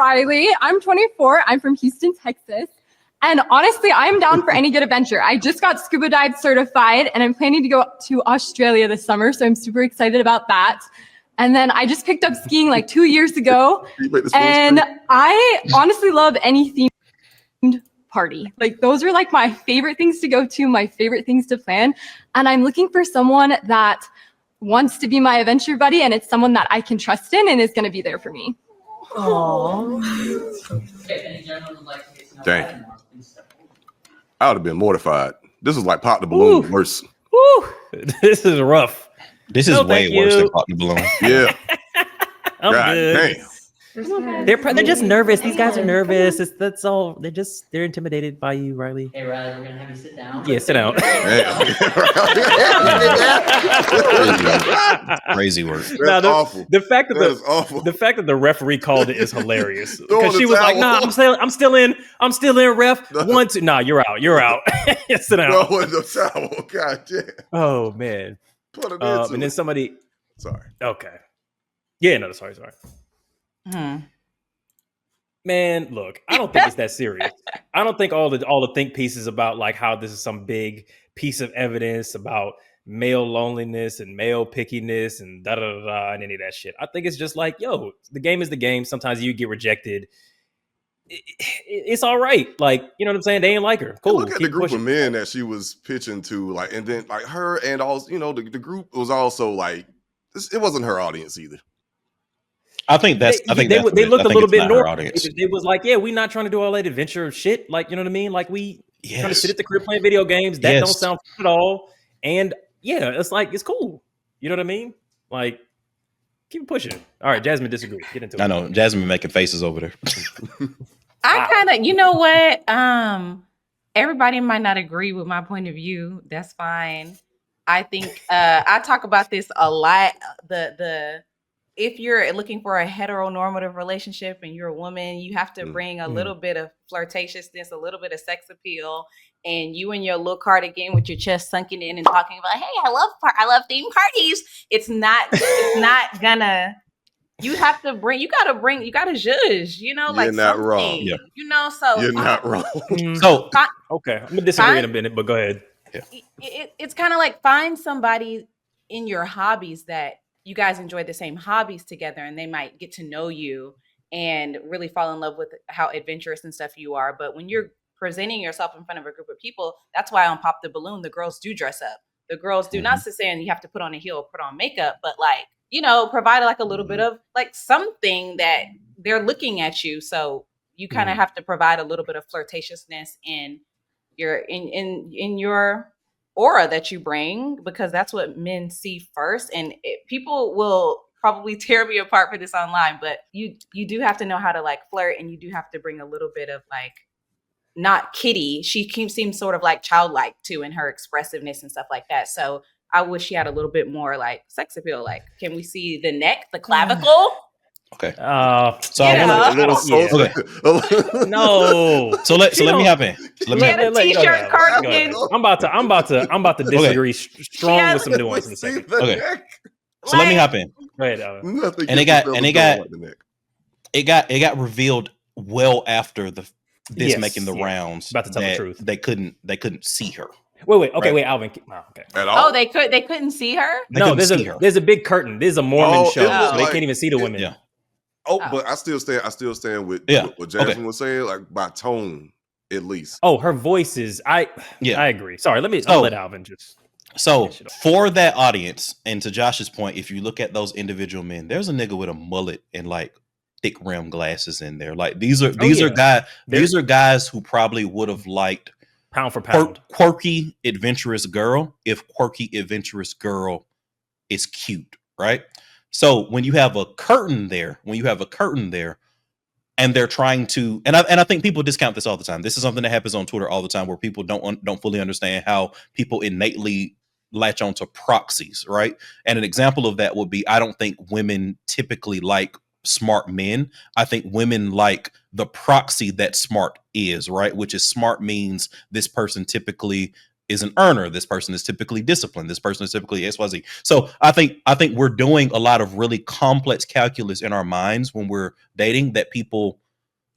Riley. I'm 24. I'm from Houston, Texas. And honestly, I'm down for any good adventure. I just got scuba dive certified and I'm planning to go to Australia this summer. So I'm super excited about that. And then I just picked up skiing like 2 years ago. And I honestly love any themed party. Like those are like my favorite things to go to, my favorite things to plan. And I'm looking for someone that wants to be my adventure buddy, and it's someone that I can trust in and is going to be there for me. Aww. Dang. I would have been mortified. This is like Pop the Balloon worse. Woo. This is rough. This is way worse than Pop the Balloon. Yeah. I'm God good. damn. They're just nervous. These guys are nervous. That's all. They're intimidated by you, Riley. Hey Riley, we're gonna have you sit down. Yeah, sit down. Crazy work. That's awful. The fact that That is awful. the fact that the referee called it is hilarious. Throw Because in she the was like, towel. "Nah, I'm still in, ref. 1, 2. Nah, you're out. Sit down." Throw in the towel. God damn. Oh man. Put it into And then somebody. Sorry. Okay. Yeah. No. Sorry. Man, look, I don't think it's that serious. I don't think all the think pieces about like how this is some big piece of evidence about male loneliness and male pickiness and da da da da and any of that shit. I think it's just like, yo, the game is the game. Sometimes you get rejected. It's all right. Like, you know what I'm saying? They ain't like her. Cool. And look at the group of men that she was pitching to, like, and then like her and also, the group was also like, it wasn't her audience either. I think they looked a little bit normal. Audience. It was like, yeah, we're not trying to do all that adventure shit. Like, you know what I mean? Like trying to sit at the crib playing video games. That don't sound fun at all. And yeah, it's like, it's cool. You know what I mean? Like, keep pushing. All right, Jasmine disagrees. Get into it. I know Jasmine making faces over there. I kind of, you know what? Everybody might not agree with my point of view. That's fine. I think I talk about this a lot. If you're looking for a heteronormative relationship and you're a woman, you have to bring a little bit of flirtatiousness, a little bit of sex appeal, and you and your little cardigan with your chest sunken in and talking about, hey, I love theme parties. It's not gonna. You have to bring. You gotta zhuzh. You know, like you're not something. wrong. Yeah. You know, so you're not wrong. So okay, I'm gonna disagree in a minute, but go ahead. Yeah. It's kind of like find somebody in your hobbies that you guys enjoy the same hobbies together, and they might get to know you and really fall in love with how adventurous and stuff you are. But when you're presenting yourself in front of a group of people, that's why on Pop the Balloon, the girls do dress up. The girls do not sit there and you have to put on a heel, put on makeup, but like, provide like a little bit of like something that they're looking at you. So you kind of have to provide a little bit of flirtatiousness in your aura that you bring, because that's what men see first. And people will probably tear me apart for this online, but you do have to know how to like flirt, and you do have to bring a little bit of like, not Kitty. She seems sort of like childlike too in her expressiveness and stuff like that. So I wish she had a little bit more like sex appeal. Like, can we see the neck, the clavicle? Okay. So I want a little No. So let me hop in. T-shirt, cardigan. I'm about to disagree strong with some nuance in a second. Okay. So let me hop in. Go ahead, Alvin. And it got revealed well after this making the rounds. About to tell the truth. They couldn't see her. Wait, Alvin. Oh, okay. At all? Oh, they couldn't see her? There's a big curtain. This is a Mormon show, so they can't even see the women. Yeah. But I still stand with what Jasmine was saying, like by tone, at least. Oh, her voice is I agree. Sorry, I'll let Alvin just. So for that audience, and to Josh's point, if you look at those individual men, there's a nigga with a mullet and like thick rim glasses in there. Like these are guys who probably would have liked pound for pound quirky adventurous girl if quirky adventurous girl is cute, right? So when you have a curtain there, and they're trying to, and I think people discount this all the time. This is something that happens on Twitter all the time, where people don't fully understand how people innately latch onto proxies, right? And an example of that would be, I don't think women typically like smart men. I think women like the proxy that smart is, right? Which is smart means this person typically is an earner. This person is typically disciplined. This person is typically XYZ. So I think we're doing a lot of really complex calculus in our minds when we're dating that people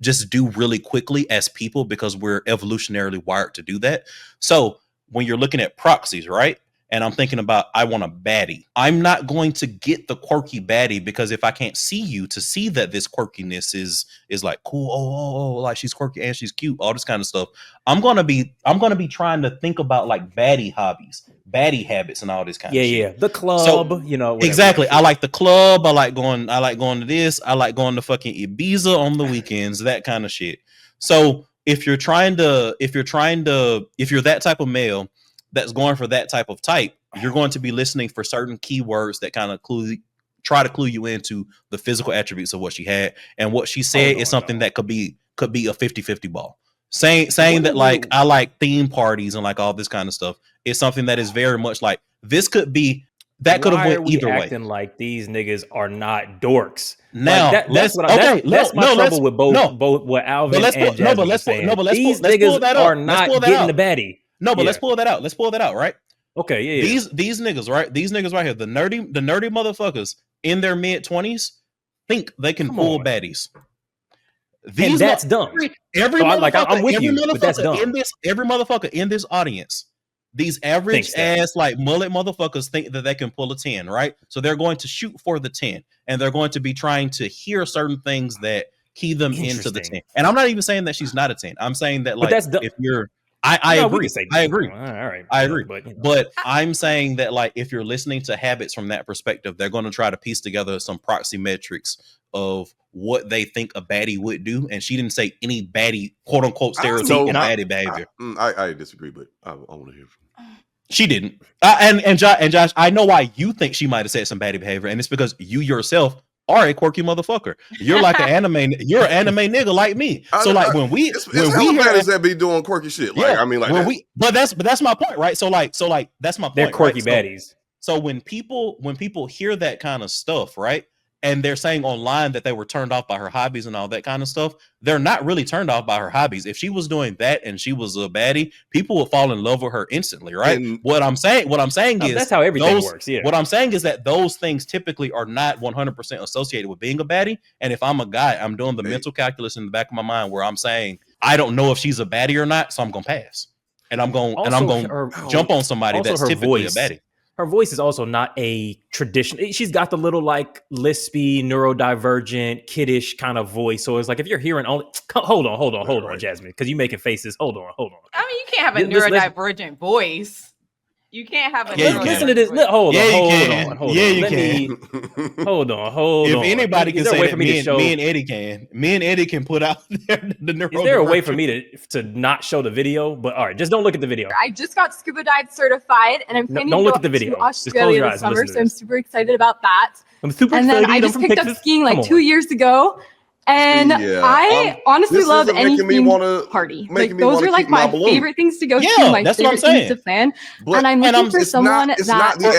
just do really quickly as people because we're evolutionarily wired to do that. So when you're looking at proxies, right? And I'm thinking about, I want a baddie. I'm not going to get the quirky baddie because if I can't see you to see that this quirkiness is like cool, like she's quirky and she's cute, all this kind of stuff. I'm gonna be trying to think about like baddie hobbies, baddie habits, and all this kind of shit. Yeah, the club, So, whatever. exactly. I like the club. I like going to this. I like going to fucking Ibiza on the weekends, that kind of shit. So if you're that type of male that's going for that type of type, you're going to be listening for certain keywords that kind of try to clue you into the physical attributes of what she had. And what she said is something that could be a 50-50 ball. Saying that like I like theme parties and like all this kind of stuff is something that is very much like this could be that could have went either way. Acting like these niggas are not dorks. Now like that's my trouble with both what Alvin and Jasmine are saying. These niggas are not getting the baddie. No, but let's pull that out. Let's pull that out, right? Okay, yeah. These niggas, right? These niggas right here, the nerdy motherfuckers in their mid-20s think they can pull baddies. And that's dumb. I'm with you, but that's dumb. Every motherfucker in this audience, these average ass like mullet motherfuckers think that they can pull a 10, right? So they're going to shoot for the 10, and they're going to be trying to hear certain things that key them into the 10. And I'm not even saying that she's not a 10. I'm saying that like if you're I agree. I agree. But I'm saying that like if you're listening to habits from that perspective, they're going to try to piece together some proxy metrics of what they think a baddie would do. And she didn't say any baddie, quote unquote, stereotype in baddie behavior. I disagree, but I want to hear from you. She didn't. And Josh, I know why you think she might have said some baddie behavior, and it's because you yourself are a quirky motherfucker. You're like an anime. You're an anime nigga like me. So like when we baddies that be doing quirky shit. Like I mean, like but that's my point, right? So like that's my point. They're quirky right? baddies. So when people hear that kind of stuff, right? And they're saying online that they were turned off by her hobbies and all that kind of stuff, they're not really turned off by her hobbies. If she was doing that and she was a baddie, people would fall in love with her instantly, right? And what I'm saying is that's how everything works. Yeah. What I'm saying is that those things typically are not 100% associated with being a baddie. And if I'm a guy, I'm doing the mental calculus in the back of my mind where I'm saying I don't know if she's a baddie or not, so I'm gonna pass, and I'm going to jump on somebody that's typically a baddie. Her voice is also not a tradition. She's got the little like lispy, neurodivergent, kiddish kind of voice. So it's like if you're hearing only, hold on, Jasmine, because you making faces. Hold on. I mean, you can't have a neurodivergent voice. You can't have a listen to this. Hold on. You can. Hold on. If anybody can say that, me and Eddie can. Me and Eddie can put out there the neurodivergent. Is there a way for me to not show the video? But all right, just don't look at the video. I just got scuba dive certified, and I'm planning to go to Australia this summer, so I'm super excited about that. I'm super excited. And then I just picked up skiing like 2 years ago. And I honestly love any party. Like those are like my favorite things to go to. My favorite things to plan. And I'm looking for someone that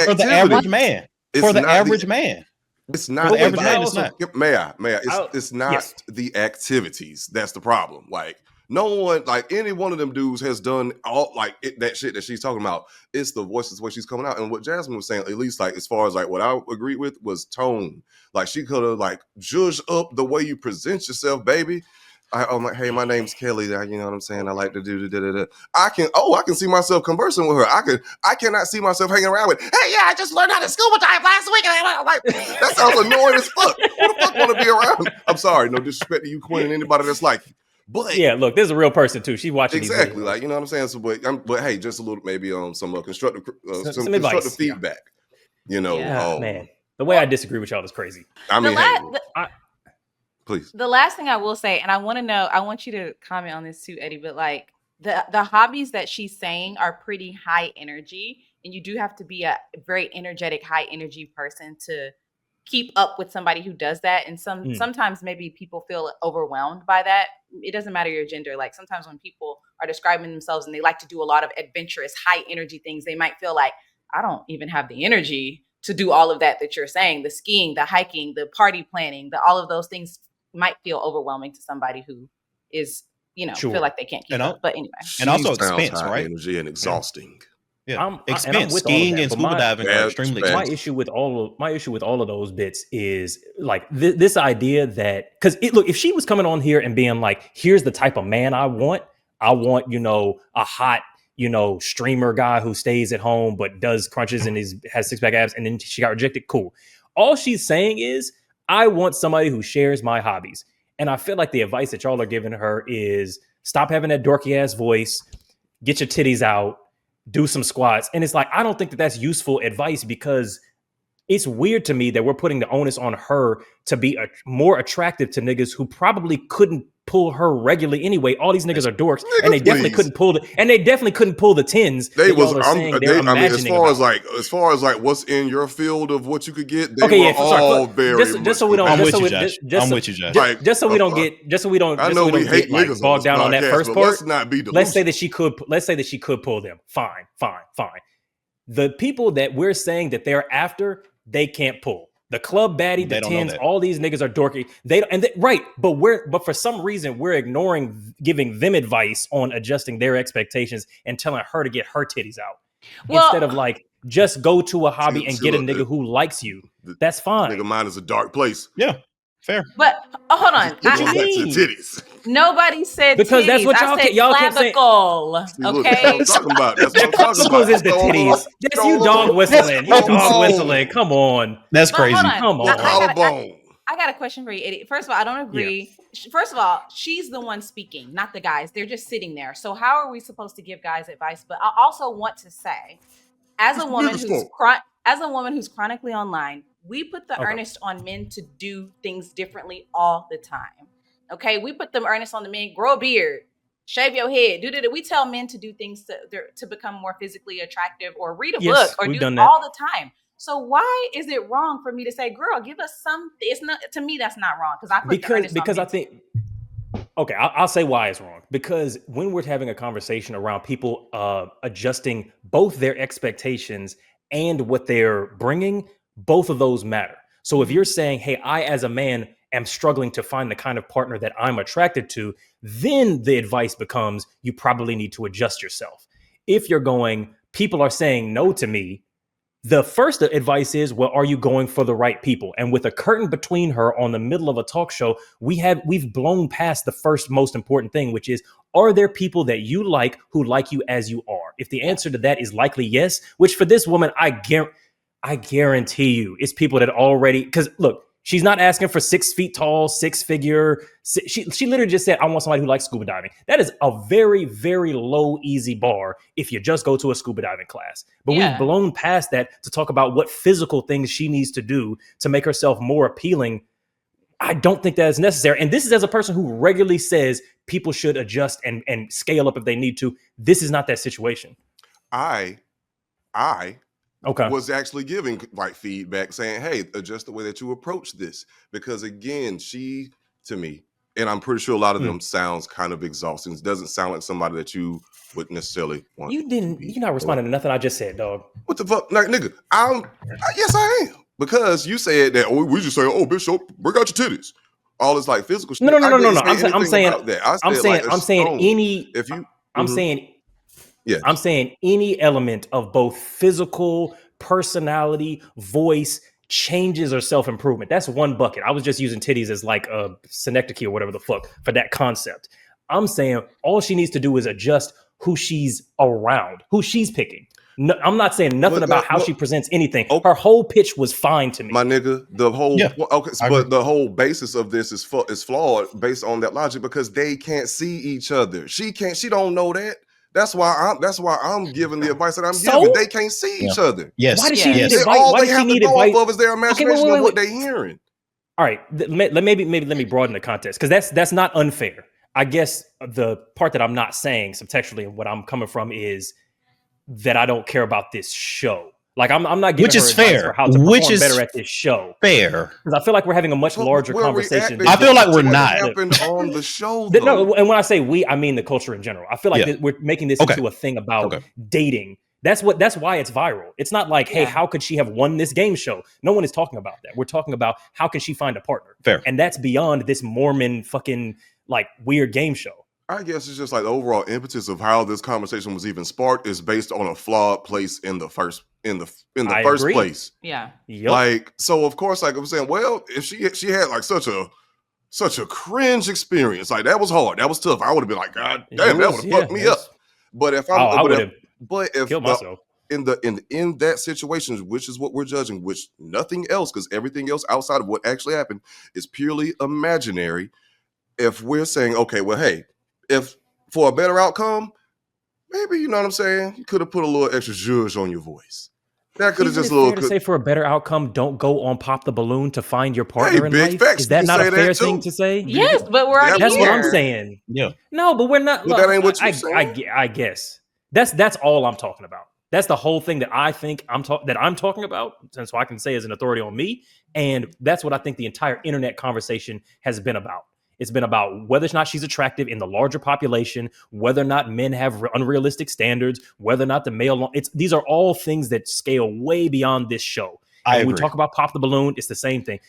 for the average man. For the average man. It's not the average man. It's not. May I? It's not the activities. That's the problem. Like no one, like any one of them dudes has done all like that shit that she's talking about. It's the voices where she's coming out, and what Jasmine was saying, at least like as far as like what I agreed with was tone. Like she could have like judged up the way you present yourself, baby. I'm like, hey, my name's Kelly. You know what I'm saying? I like to do da. I can see myself conversing with her. I cannot see myself hanging around with. Hey, yeah, I just learned how to scuba dive last week. Like that sounds annoying as fuck. Who the fuck want to be around? I'm sorry, no disrespect to you, Quinn, and anybody that's like. But yeah, look, there's a real person too. She's watching exactly, like you know what I'm saying. So, but hey, just a little maybe some constructive feedback. You know, man, the way I disagree with y'all is crazy. I mean, please. The last thing I will say, and I want you to comment on this too, Eddie. But like the hobbies that she's saying are pretty high energy, and you do have to be a very energetic, high energy person to keep up with somebody who does that. And sometimes maybe people feel overwhelmed by that. It doesn't matter your gender. Like sometimes when people are describing themselves and they like to do a lot of adventurous, high energy things, they might feel like, I don't even have the energy to do all of that you're saying. The skiing, the hiking, the party planning, all of those things might feel overwhelming to somebody who is, feel like they can't keep up. But anyway. And also expense, right? Energy and exhausting. Yeah, and I'm with skiing all of and that, scuba diving are extremely my expensive. issue with all of those bits is like this idea that because look, if she was coming on here and being like, here's the type of man I want, a hot, streamer guy who stays at home but does crunches and has 6-pack abs, and then she got rejected. Cool. All she's saying is, I want somebody who shares my hobbies. And I feel like the advice that y'all are giving her is stop having that dorky ass voice, get your titties out, do some squats. And it's like, I don't think that that's useful advice, because it's weird to me that we're putting the onus on her to be more attractive to niggas who probably couldn't pull her regularly anyway. All these niggas are dorks, and they definitely couldn't pull the tens. They was imagining as far as what's in your field of what you could get. They okay, were yeah, all very. Just so we don't. I'm Just with so you, we, Josh. just I'm so, with you, Josh. Just so we don't. I know we hate get niggas bogged down on that first part. Let's not be delusional. Let's say that she could pull them. Fine. The people that we're saying that they're after, they can't pull. The club baddie, the tens, all these niggas are dorky. But for some reason we're ignoring giving them advice on adjusting their expectations and telling her to get her titties out instead of like just go to a hobby and get a nigga who likes you. That's fine. Nigga, mine is a dark place. Yeah, fair. But hold on, titties. Nobody said because titties. that's what y'all kept saying. Okay, That's what I'm talking about. That's what I'm talking Clavicles about. is the titties. That's you dog whistling. You dog whistling. Come on. That's crazy. Come on. I got a question for you, Eddie. First of all, I don't agree. Yeah. First of all, she's the one speaking, not the guys. They're just sitting there. So how are we supposed to give guys advice? But I also want to say, as a woman who's chronically online, we put the earnest on men to do things differently all the time. Okay, we put the earnest on the men: grow a beard, shave your head, do that. We tell men to do things to become more physically attractive, or read a book, or do all the time. So why is it wrong for me to say, "Girl, give us some"? It's not, to me, that's not wrong, because I put the earnest because on I think. Okay, I'll say why it's wrong. Because when we're having a conversation around people adjusting both their expectations and what they're bringing, both of those matter. So if you're saying, hey, I as a man am struggling to find the kind of partner that I'm attracted to, then the advice becomes you probably need to adjust yourself. If you're going, people are saying no to me, the first advice is, well, are you going for the right people? And with a curtain between her on the middle of a talk show, we've blown past the first most important thing, which is, are there people that you like who like you as you are? If the answer to that is likely yes, which for this woman, I guarantee you it's people that already, because look, she's not asking for 6 feet tall, 6-figure. She literally just said, I want somebody who likes scuba diving. That is a very, very low, easy bar if you just go to a scuba diving class. But we've blown past that to talk about what physical things she needs to do to make herself more appealing. I don't think that is necessary. And this is as a person who regularly says people should adjust and scale up if they need to. This is not that situation. I was actually giving feedback saying, hey, adjust the way that you approach this. Because again, she, to me, and I'm pretty sure a lot of them sounds kind of exhausting. It doesn't sound like somebody that you would necessarily want. You're not responding to nothing I just said, dog. What the fuck? Like, nigga, yes, I am. Because you said that, we just saying, oh, bitch, bring out your titties. All this physical shit. No. I'm saying any element of both physical, personality, voice, changes, or self-improvement. That's one bucket. I was just using titties as like a synecdoche or whatever the fuck for that concept. I'm saying all she needs to do is adjust who she's around, who she's picking. No, I'm not saying nothing about how she presents anything. Okay. Her whole pitch was fine to me. My nigga, the whole basis of this is flawed based on that logic, because they can't see each other. She don't know that. That's why I'm giving the advice that I'm giving. They can't see each other. Yes. Why does she need advice? All they have to go off of is their imagination of what they're hearing. All right, let me broaden the context, because that's not unfair. I guess the part that I'm not saying subtextually and what I'm coming from is that I don't care about this show. Like I'm not giving her advice for how to perform better at this show. Fair, because I feel like we're having a much larger conversation. I feel like we're not happened on the show. No, and when I say we, I mean the culture in general. I feel like we're making this into a thing about dating. That's why it's viral. It's not like, hey, how could she have won this game show? No one is talking about that. We're talking about how can she find a partner. Fair, and that's beyond this Mormon fucking like weird game show. I guess it's just like the overall impetus of how this conversation was even sparked is based on a flawed place in the first first place. Yeah. Yep. Like, so of course, like I'm saying, well, if she had like such a cringe experience, like that was hard, that was tough. I would have been like, God damn, that would have fucked me up. But if I would have killed myself in that situation, which is what we're judging, which nothing else, because everything else outside of what actually happened is purely imaginary. If we're saying, okay, well, hey, if for a better outcome, maybe, you know what I'm saying, you could have put a little extra zhuzh on your voice. That could have just a little. To say for a better outcome, don't go on Pop the Balloon to find your partner in life. Facts. Is that not a fair thing to say? Yes, but we're already That's here. what I'm saying. Yeah. No, but we're not. But that ain't what you're saying. I guess that's all I'm talking about. That's the whole thing that I think I'm talking about, and so I can say as an authority on me. And that's what I think the entire internet conversation has been about. It's been about whether or not she's attractive in the larger population, whether or not men have unrealistic standards, whether or not the male. These are all things that scale way beyond this show. When we talk about Pop the Balloon, it's the same thing.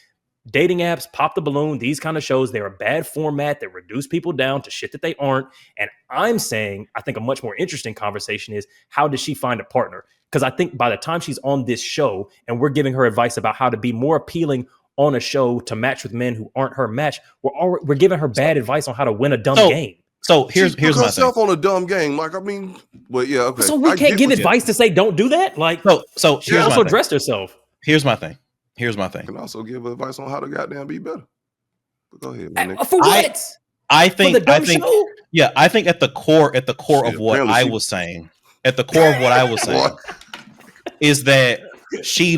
Dating apps, Pop the Balloon, these kind of shows, they're a bad format that reduce people down to shit that they aren't. And I'm saying, I think a much more interesting conversation is, how does she find a partner? Because I think by the time she's on this show and we're giving her advice about how to be more appealing on a show to match with men who aren't her match, we're giving her bad advice on how to win a dumb game. So here's my thing. Herself on a dumb game, like, I mean, but yeah, okay. So we can't give advice to say don't do that. Like, so she also dressed herself. Here's my thing. You can also give advice on how to goddamn be better. But go ahead, man. For what? I think show? Yeah, I think at the core of what I was saying, is that she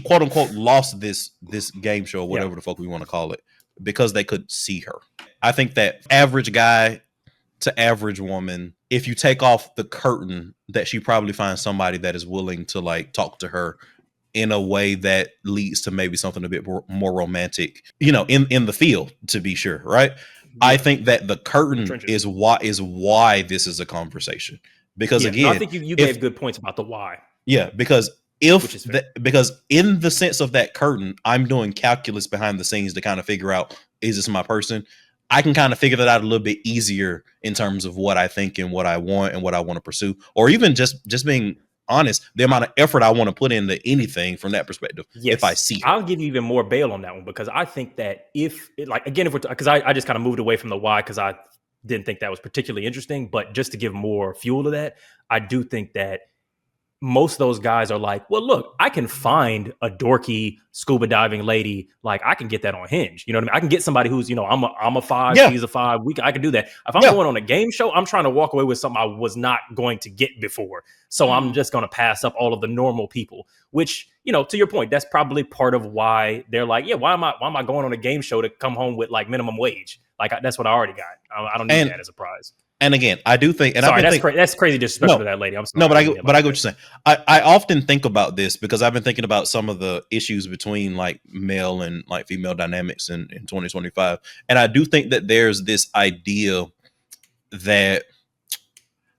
quote unquote lost this game show, whatever the fuck we want to call it, because they could see her. I think that average guy to average woman, if you take off the curtain, that she probably finds somebody that is willing to like talk to her in a way that leads to maybe something a bit more romantic, you know, in the field, to be sure, right? I think that the curtain is why this is a conversation. Because again, I think you gave good points about the why. Yeah, because because in the sense of that curtain, I'm doing calculus behind the scenes to kind of figure out, is this my person? I can kind of figure that out a little bit easier in terms of what I think and what I want and what I want to pursue, or even just being honest, the amount of effort I want to put into anything from that perspective. Yes. If I see, I'll give you even more bail on that one, because I think that because I just kind of moved away from the why because I didn't think that was particularly interesting, but just to give more fuel to that, I do think that most of those guys are like, well, look, I can find a dorky scuba diving lady. Like, I can get that on Hinge. You know what I mean? I can get somebody who's, you know, I'm a 5, she's a 5. I can do that. If I'm going on a game show, I'm trying to walk away with something I was not going to get before. So I'm just going to pass up all of the normal people, which, you know, to your point, that's probably part of why they're like, yeah, why am I going on a game show to come home with like minimum wage? Like, that's what I already got. I don't need that as a prize. And again, I do think, and sorry, that's crazy disrespect to that lady. I'm sorry. No, but I get what you're saying. I often think about this because I've been thinking about some of the issues between like male and like female dynamics in 2025, and I do think that there's this idea that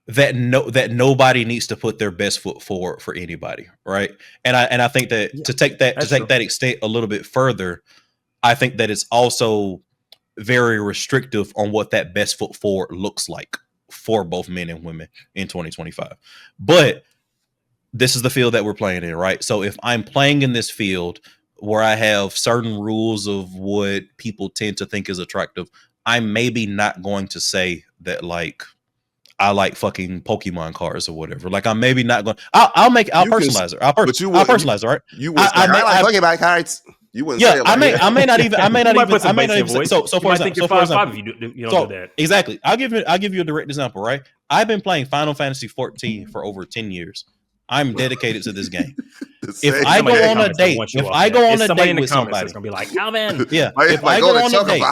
nobody needs to put their best foot forward for anybody, right? And I think that to take that extent a little bit further, I think that it's also very restrictive on what that best foot forward looks like for both men and women in 2025. But this is the field that we're playing in, right? So if I'm playing in this field where I have certain rules of what people tend to think is attractive, I'm maybe not going to say that like I like fucking Pokemon cards or whatever. Like, I'm maybe not going. I'll personalize it. I'll personalize it, right? You would. I like Pokemon cards. You wouldn't say it like I may not even. So for example, you don't do that. Exactly. I'll give you a direct example, right? I've been playing Final Fantasy 14 for over 10 years. I'm dedicated to this game. If I go on a date with somebody, it's gonna be like, "Oh man, yeah." If I go on a date,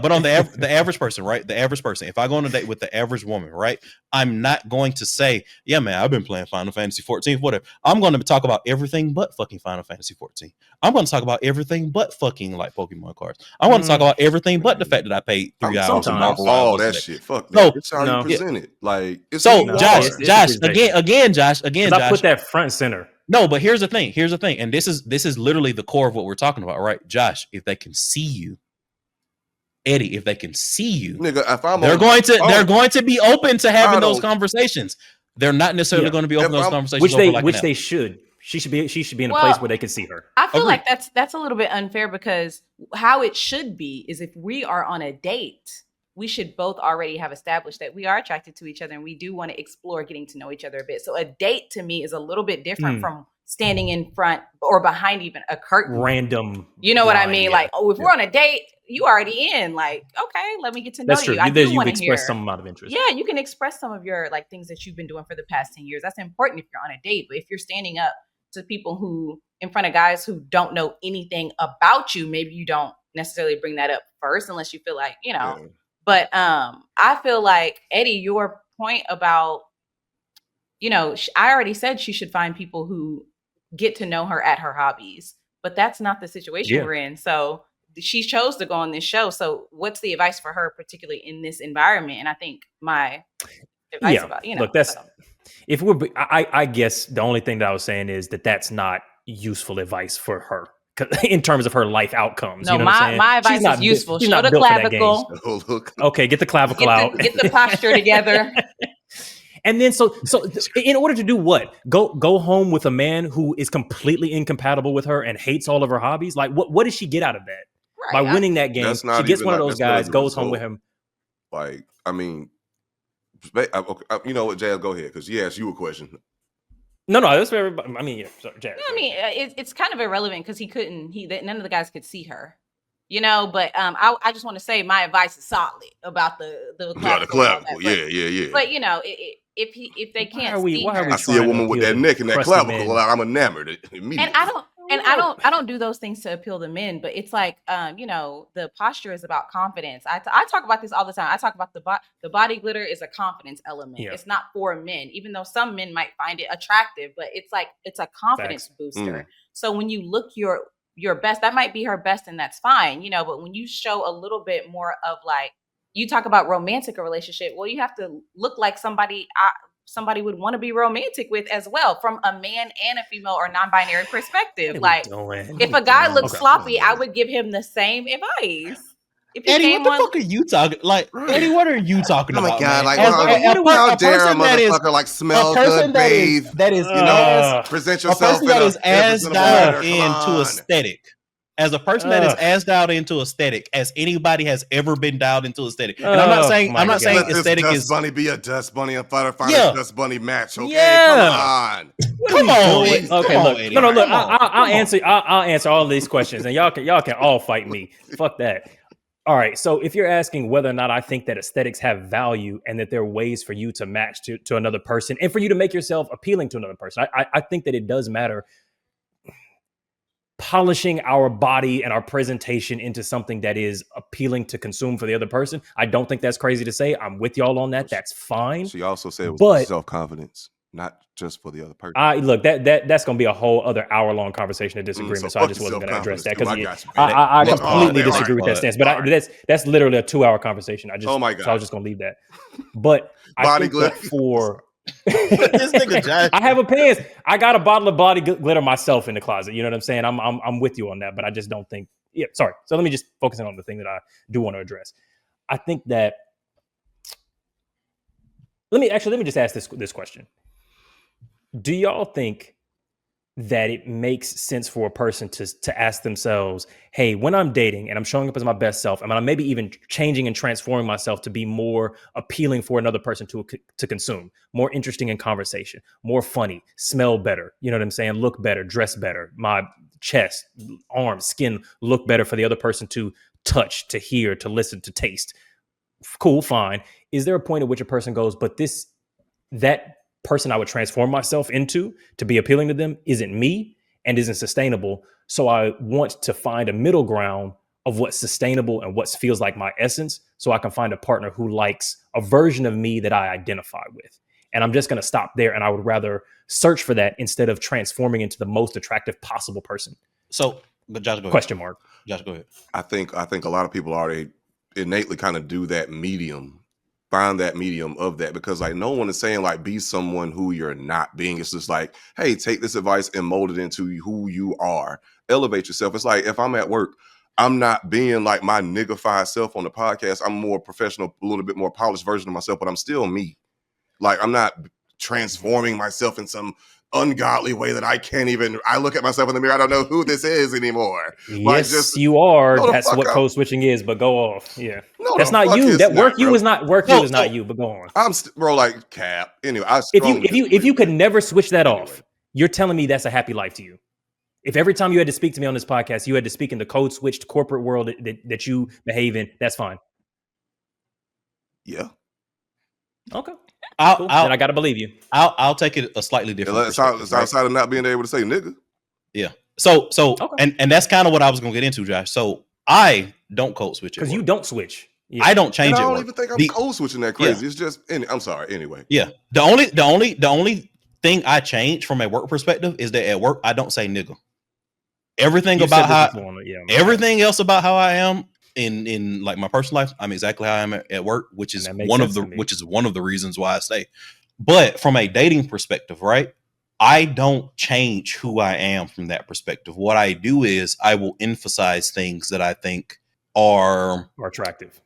but on the average person, right? The average person. If I go on a date with the average woman, right? I'm not going to say, "Yeah, man, I've been playing Final Fantasy 14, whatever." I'm going to talk about everything but fucking Final Fantasy 14. I'm going to talk about everything but fucking like Pokemon cards. I want to talk about everything but the fact that I paid 3 hours. All that shit. Fuck that. It's how you present it. Like, it's Josh, again, Josh. I put that front and center. No, but here's the thing, and this is literally the core of what we're talking about, right? Josh, if they can see you Eddie, if they can see you, nigga, if I'm they're going to be open to having those don't- conversations. They're not necessarily going to be open to those conversations, which they should. She should be in a place where they can see her. I feel like that's a little bit unfair, because how it should be is if we are on a date, we should both already have established that we are attracted to each other and we do want to explore getting to know each other a bit. So a date to me is a little bit different from standing in front or behind even a curtain. Random. You know what I mean? Yeah. Like, oh, if we're on a date, you already in. Like, okay, let me get to know That's true. you. I do want to express some amount of interest. Yeah, you can express some of your like things that you've been doing for the past 10 years. That's important if you're on a date. But if you're standing up to people who in front of guys who don't know anything about you, maybe you don't necessarily bring that up first unless you feel like, you know. Yeah. But I feel like, Eddie, your point about, you know, I already said she should find people who get to know her at her hobbies, but that's not the situation we're in. So she chose to go on this show. So what's the advice for her, particularly in this environment? And I think my advice about, you know, look, that's if we're, I guess the only thing that I was saying is that that's not useful advice for her in terms of her life outcomes. No, you know my advice is useful. Show the clavicle. Okay, get the clavicle out. Get the posture together. And then so in order to do what? Go home with a man who is completely incompatible with her and hates all of her hobbies? Like what does she get out of that? Right. By winning that game, she gets one of those guys, goes home with him. Like, I mean, you know what, Jazz, go ahead, because he asked you a question. No, that's for everybody. I mean, yeah, sorry, Jazz. I mean, it's kind of irrelevant because none of the guys could see her. You know, but I just want to say my advice is solid about the clavicle. Yeah. But you know, if they can't see her, I see a woman with that neck and that clavicle, I'm enamored immediately. And I don't do those things to appeal to men, but it's like, you know, the posture is about confidence. I talk about this all the time. I talk about the body glitter is a confidence element. Yeah. It's not for men, even though some men might find it attractive, but it's like, it's a confidence booster. So when you look your best, that might be her best and that's fine, you know, but when you show a little bit more of like, you talk about romantic a relationship, well, you have to look like somebody would want to be romantic with as well, from a man and a female or non-binary perspective. Like, if a guy looks sloppy, I would give him the same advice. Eddie, what the fuck are you talking? Like, Eddie, what are you talking about? Oh my god! Like, how dare a motherfucker like smell good, bathe? That is, you know, present yourself. A person that is as dialed into aesthetic. As a person that is as dialed into aesthetic as anybody has ever been dialed into aesthetic, and I'm not saying aesthetic is bunny be a dust bunny and find a dust bunny match. Okay, come on. Okay, look, no, look. I'll answer all these questions, and y'all can all fight me. Fuck that. All right. So if you're asking whether or not I think that aesthetics have value and that there are ways for you to match to another person and for you to make yourself appealing to another person, I think that it does matter. Polishing our body and our presentation into something that is appealing to consume for the other person. I don't think that's crazy to say. I'm with y'all on that. That's fine. She also said it was self-confidence, not just for the other person. Look, that's going to be a whole other hour-long conversation of disagreement. So I just wasn't going to address that because I completely disagree with that stance. But that's literally a 2-hour conversation. So I was just going to leave that. But I think that for this nigga Josh. I have opinions. I got a bottle of body glitter myself in the closet. You know what I'm saying? I'm with you on that, but I just don't think. Yeah, sorry. So let me just focus on the thing that I do want to address. I think that. Let me just ask this question. Do y'all think that it makes sense for a person to ask themselves, hey, when I'm dating and I'm showing up as my best self, and I'm maybe even changing and transforming myself to be more appealing for another person to consume, more interesting in conversation, more funny, smell better, you know what I'm saying? Look better, dress better, my chest, arms, skin look better for the other person to touch, to hear, to listen, to taste. Cool, fine. Is there a point at which a person goes, but that person I would transform myself into to be appealing to them isn't me and isn't sustainable. So I want to find a middle ground of what's sustainable and what feels like my essence, so I can find a partner who likes a version of me that I identify with. And I'm just going to stop there. And I would rather search for that instead of transforming into the most attractive possible person. So, but Josh, go ahead. Question mark. Josh, go ahead. I think a lot of people already innately kind of do that medium. Find that medium of that, because like no one is saying like be someone who you're not being. It's just like, hey, take this advice and mold it into who you are. Elevate yourself. It's like if I'm at work, I'm not being like my niggified self on the podcast. I'm more professional, a little bit more polished version of myself, but I'm still me. Like, I'm not transforming myself in some ungodly way that I look at myself in the mirror, I don't know who this is anymore. Yes, you are. No, that's what code switching is, but go off. Yeah. No, that's not you. That not, work you is not you is not you, but go on. I'm bro, like cap. Anyway, if you could never switch that off, you're telling me that's a happy life to you. If every time you had to speak to me on this podcast, you had to speak in the code switched corporate world that you behave in, that's fine. Yeah. Okay. Cool. Then I gotta believe you. I'll take it a slightly different. It's outside of not being able to say nigga. Yeah. So okay. and that's kind of what I was gonna get into, Josh. So I don't code switch because you don't switch. Yeah. I don't change it. I don't even think I'm code switching that crazy. Yeah. It's just I'm sorry. Anyway. Yeah. The only thing I change from a work perspective is that at work I don't say nigga. Everything everything else about how I am in like my personal life, I'm exactly how I am at work, which is one of the reasons why I stay. But from a dating perspective, right? I don't change who I am from that perspective. What I do is I will emphasize things that I think are attractive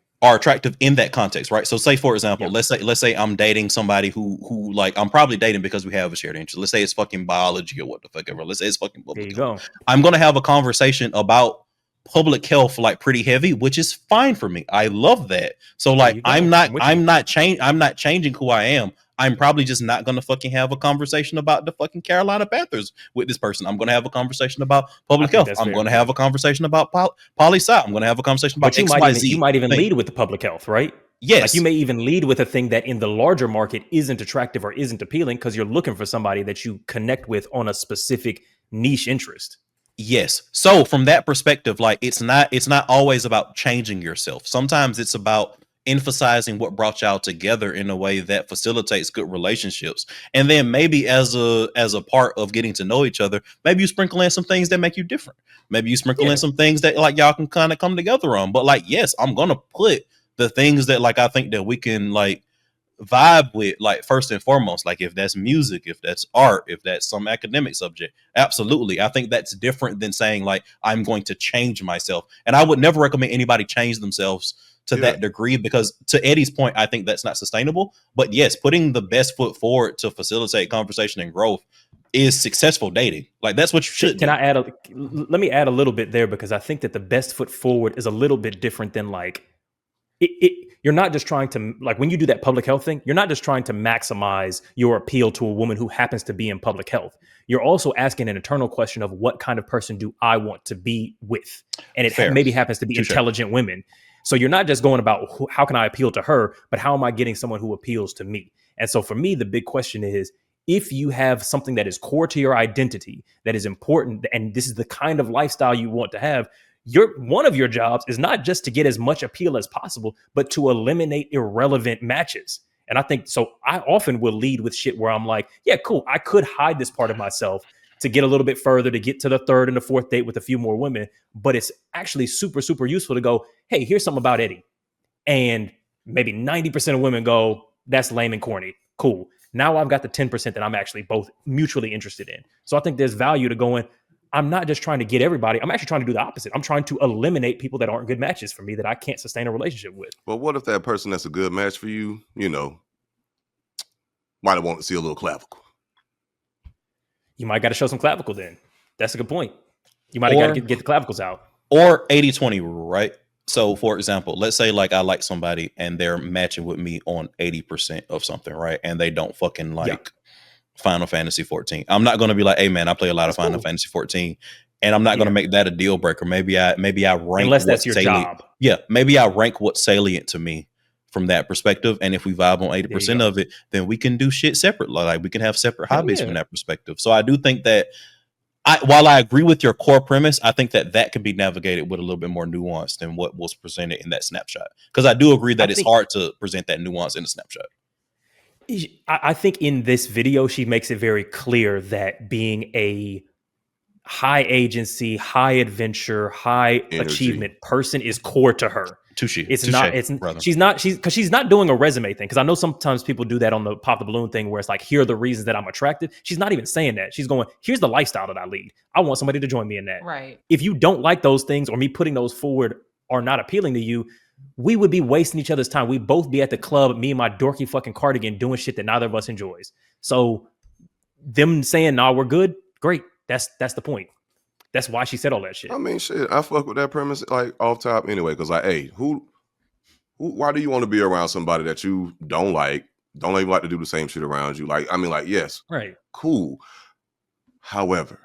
in that context, right? So say for example, let's say I'm dating somebody who like I'm probably dating because we have a shared interest. Let's say it's fucking biology or what the fuck ever. Let's say it's fucking public health. I'm gonna have a conversation about public health like pretty heavy, which is fine for me. I love that. So like I'm not changing who I am. I'm probably just not going to fucking have a conversation about the fucking Carolina Panthers with this person. I'm going to have a conversation about public health. I'm going to have a conversation about poli-sci. I'm going to have a conversation about XYZ. You might even lead with the public health, right? Yes. Like you may even lead with a thing that in the larger market isn't attractive or isn't appealing because you're looking for somebody that you connect with on a specific niche interest. Yes. So from that perspective, like it's not always about changing yourself. Sometimes it's about emphasizing what brought y'all together in a way that facilitates good relationships. And then maybe as a part of getting to know each other, maybe you sprinkle in some things that make you different. Maybe you sprinkle in some things that like y'all can kind of come together on. But like, yes, I'm going to put the things that like I think that we can like vibe with, like first and foremost, like if that's music, if that's art, if that's some academic subject, absolutely. I think that's different than saying like I'm going to change myself. And I would never recommend anybody change themselves to that degree, because to Eddie's point, I think that's not sustainable. But yes, putting the best foot forward to facilitate conversation and growth is successful dating. Like that's what you should do. Let me add a little bit there, because I think that the best foot forward is a little bit different than like you're not just trying to, like when you do that public health thing, you're not just trying to maximize your appeal to a woman who happens to be in public health. You're also asking an internal question of what kind of person do I want to be with? And it maybe happens to be intelligent women. So you're not just going about how can I appeal to her, but how am I getting someone who appeals to me? And so for me, the big question is, if you have something that is core to your identity, that is important, and this is the kind of lifestyle you want to have, one of your jobs is not just to get as much appeal as possible, but to eliminate irrelevant matches. And I think so. I often will lead with shit where I'm like, yeah, cool. I could hide this part of myself to get a little bit further, to get to the third and the fourth date with a few more women. But it's actually super, super useful to go, hey, here's something about Eddie. And maybe 90% of women go, that's lame and corny. Cool. Now I've got the 10% that I'm actually both mutually interested in. So I think there's value to going, I'm not just trying to get everybody. I'm actually trying to do the opposite. I'm trying to eliminate people that aren't good matches for me that I can't sustain a relationship with. Well, what if that person that's a good match for you, might have wanted to see a little clavicle? You might got to show some clavicle then. That's a good point. You might have got to get the clavicles out. Or 80-20 rule, right? So for example, let's say like I like somebody and they're matching with me on 80% of something, right? And they don't fucking like Final Fantasy 14. I'm not going to be like, hey man, I play a lot of Final Fantasy 14, and I'm not going to make that a deal breaker. Maybe I rank, unless that's your job. Yeah, maybe I rank what's salient to me from that perspective. And if we vibe on 80% of it, then we can do shit separately. Like we can have separate hobbies from that perspective. So I do think that while I agree with your core premise, I think that can be navigated with a little bit more nuance than what was presented in that snapshot. Because I do agree that it's hard to present that nuance in a snapshot. I think in this video, she makes it very clear that being a high agency, high adventure, high achievement person is core to her. It's not. It's brother. She's not doing a resume thing. Because I know sometimes people do that on the pop the balloon thing, where it's like, here are the reasons that I'm attractive. She's not even saying that. She's going, here's the lifestyle that I lead. I want somebody to join me in that. Right. If you don't like those things, or me putting those forward are not appealing to you, we would be wasting each other's time. We'd both be at the club, me and my dorky fucking cardigan, doing shit that neither of us enjoys. So them saying, nah, we're good. Great. That's the point. That's why she said all that shit. I mean, shit, I fuck with that premise like off top anyway. Cause like, hey, why do you want to be around somebody that you don't like, don't even like to do the same shit around you? Like, I mean, like, yes, right, cool. However,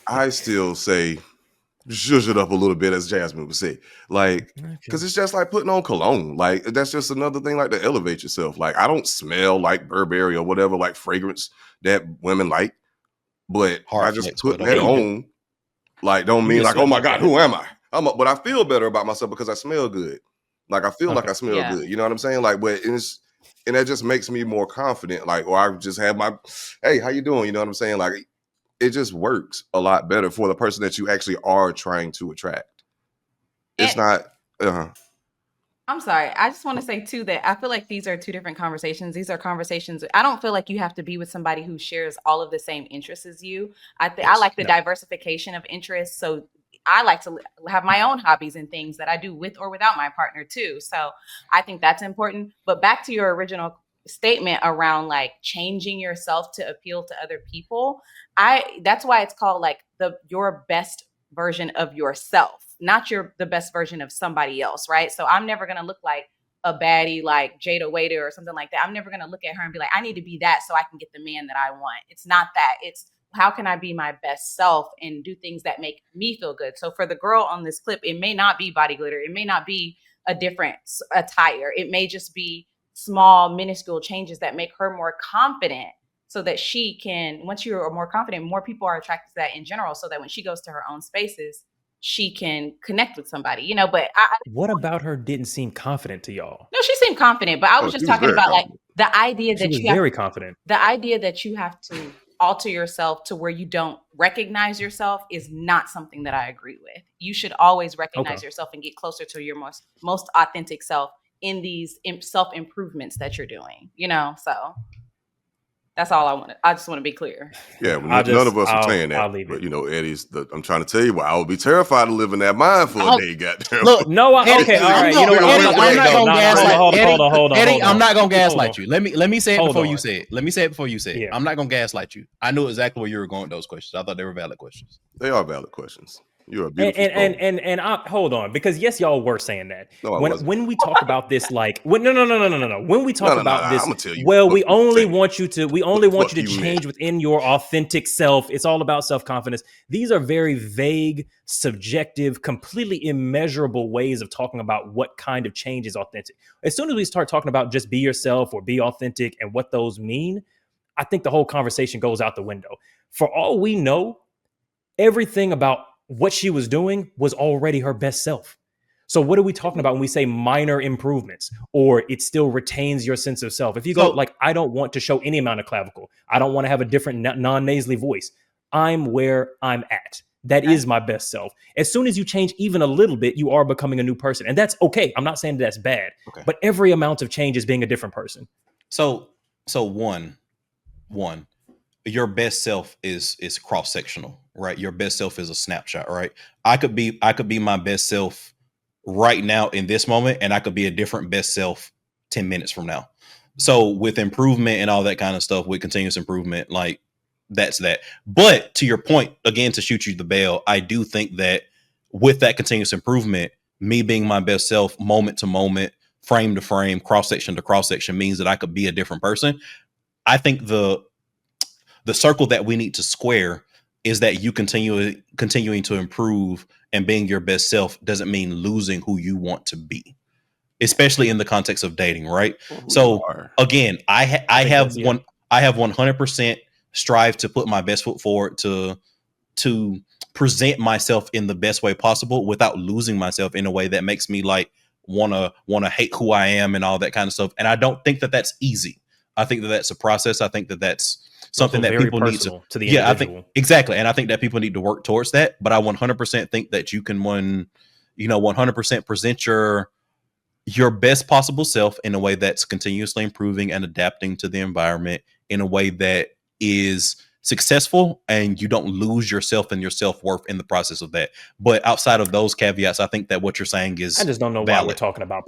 I still say zhuzh it up a little bit, as Jasmine would say, like, because it's just like putting on cologne. Like, that's just another thing, like, to elevate yourself. Like, I don't smell like Burberry or whatever, like fragrance that women like, but I just putting that on, like, don't mean like, oh my God, who am I? But I feel better about myself because I smell good. Like, I feel like I smell good. You know what I'm saying? Like, but and that just makes me more confident. Like, or I just have my, hey, how you doing? You know what I'm saying? Like, it just works a lot better for the person that you actually are trying to attract. It's not. I'm sorry. I just want to say too that I feel like these are two different conversations. These are conversations. I don't feel like you have to be with somebody who shares all of the same interests as you. I like the diversification of interests. So I like to have my own hobbies and things that I do with or without my partner too. So I think that's important. But back to your original statement around like changing yourself to appeal to other people. That's why it's called like your best version of yourself, not the best version of somebody else, right? So I'm never going to look like a baddie like Jada Waiter or something like that. I'm never going to look at her and be like, I need to be that so I can get the man that I want. It's not that. It's how can I be my best self and do things that make me feel good? So for the girl on this clip, it may not be body glitter. It may not be a different attire. It may just be small, minuscule changes that make her more confident so that she can, once you're more confident, more people are attracted to that in general, so that when she goes to her own spaces, she can connect with somebody, but what about her didn't seem confident to y'all? No, she seemed confident, but I was just talking about confident. Like the idea that she was very confident. The idea that you have to alter yourself to where you don't recognize yourself is not something that I agree with. You should always recognize yourself and get closer to your most authentic self in these self-improvements that you're doing, so that's all I wanted. I just want to be clear. Yeah, none of us are saying that. But Eddie's I'm trying to tell you I would be terrified of living that mind for a day, goddamn. Look, no, okay, all right. I'm not gonna gaslight hold on. Eddie, I'm not gonna gaslight you. Let me say it before you say it. Let me say it before you say it. Yeah. I'm not gonna gaslight you. I knew exactly where you were going with those questions. I thought they were valid questions. They are valid questions. You're a beautiful and hold on, because yes, y'all were saying that. No, when we talk about this, like no. When we talk about this, we only want you to change within your authentic self. It's all about self-confidence. These are very vague, subjective, completely immeasurable ways of talking about what kind of change is authentic. As soon as we start talking about just be yourself or be authentic and what those mean, I think the whole conversation goes out the window. For all we know, everything about what she was doing was already her best self. So what are we talking about when we say minor improvements or it still retains your sense of self? If you go like, I don't want to show any amount of clavicle. I don't want to have a different non-nasally voice. I'm where I'm at. That is my best self. As soon as you change even a little bit, you are becoming a new person. And that's okay. I'm not saying that's bad, but every amount of change is being a different person. So one, your best self is cross-sectional, right? Your best self is a snapshot, right? I could be my best self right now in this moment, and I could be a different best self 10 minutes from now. So with improvement and all that kind of stuff, with continuous improvement, like that's that. But to your point, again, to shoot you the bail, I do think that with that continuous improvement, me being my best self moment to moment, frame to frame, cross-section to cross-section means that I could be a different person. I think the circle that we need to square is that you continuing to improve and being your best self doesn't mean losing who you want to be, especially in the context of dating, right? So again, I have 100% strive to put my best foot forward to present myself in the best way possible without losing myself in a way that makes me like want to hate who I am and all that kind of stuff. And I don't think that that's easy. I think that that's a process. I think that that's something that very people need to the individual. I think exactly, and I think that people need to work towards that. But I 100% think that you can 100% present your best possible self in a way that's continuously improving and adapting to the environment in a way that is successful, and you don't lose yourself and your self-worth in the process of that. But outside of those caveats, I think that what you're saying is I just don't know valid. why we're talking about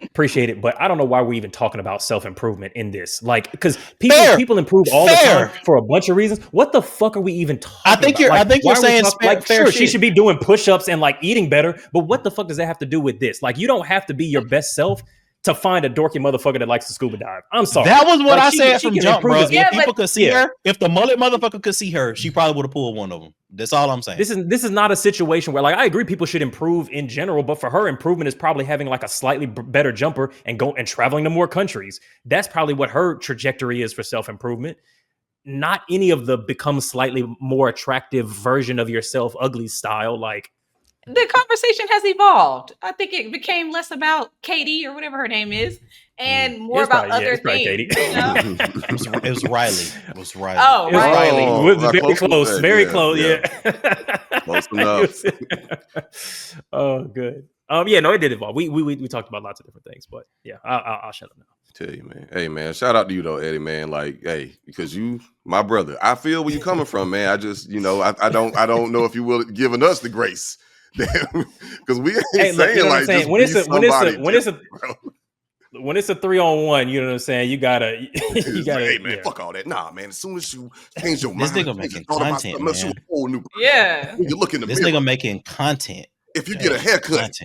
appreciate it, but I don't know why we're even talking about self-improvement in this. Like, because people improve all the time for a bunch of reasons. What the fuck are we even talking about? I think you're saying fair sure, shit. she should be doing push-ups and like eating better, but what the fuck does that have to do with this? Like, you don't have to be your best self to find a dorky motherfucker that likes to scuba dive. I'm sorry. That was what I said from jump, bro. If people could see her, if the mullet motherfucker could see her, she probably would have pulled one of them. That's all I'm saying. This is not a situation where, like, I agree people should improve in general, but for her, improvement is probably having like a slightly better jumper and traveling to more countries. That's probably what her trajectory is for self-improvement. Not any of the become slightly more attractive version of yourself, ugly style. Like, the conversation has evolved. I think it became less about Katie or whatever her name is, and more about other things. Katie. You know? It was Riley. It was Riley. Oh, Riley. Very close. Very close. Yeah. Close enough. Oh, good. Yeah, no, it did evolve. We talked about lots of different things, but yeah, I'll shut up now. Tell you, man. Hey, man. Shout out to you though, Eddie, man. Like, hey, because you, my brother. I feel where you coming from, man. I just, I don't know if you will giving us the grace. Because we ain't saying like just when it's a 3-on-1, you know what I'm saying? You gotta. Hey man, fuck all that. Nah, man. As soon as you change your mind, this nigga making content, man. You look in the this mirror. Nigga making content. If you get a haircut.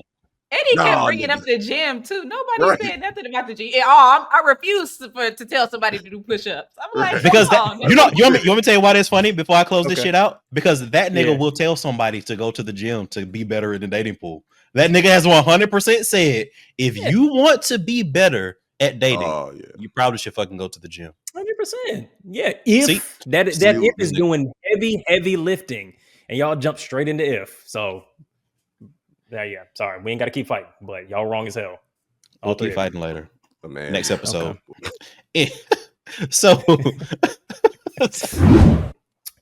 Eddie kept bringing up the gym too. Nobody said nothing about the gym. I refuse to tell somebody to do push-ups. I'm like, because you want me to tell you why that's funny before I close this shit out? Because that nigga will tell somebody to go to the gym to be better in the dating pool. That nigga has 100% said if you want to be better at dating, you probably should fucking go to the gym. 100%. Yeah. If that is doing heavy lifting, and y'all jump straight into if. So yeah. Sorry, we ain't got to keep fighting, but y'all wrong as hell. We'll keep fighting later. Oh, man. Next episode. Okay. So,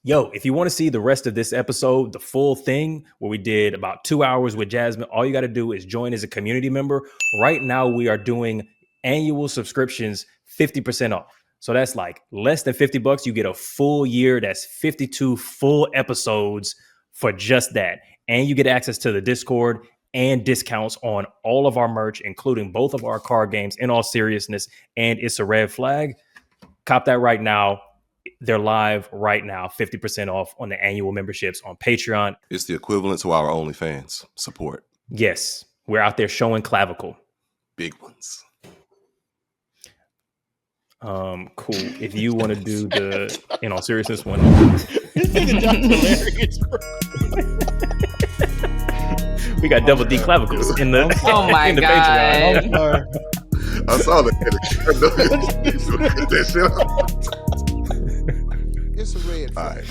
yo, if you want to see the rest of this episode, the full thing, where we did about 2 hours with Jasmine, all you got to do is join as a community member. Right now, we are doing annual subscriptions 50% off. So that's like less than $50. You get a full year. That's 52 full episodes for just that. And you get access to the Discord and discounts on all of our merch, including both of our card games, In All Seriousness and It's a Red Flag. Cop that right now. They're live right now, 50% off on the annual memberships on Patreon. It's the equivalent to our OnlyFans support. Yes, we're out there showing clavicle. Big ones. Cool. If you want to do the In All Seriousness one. We got double D clavicles in the my God. Patreon. I saw that. It's a red. All right.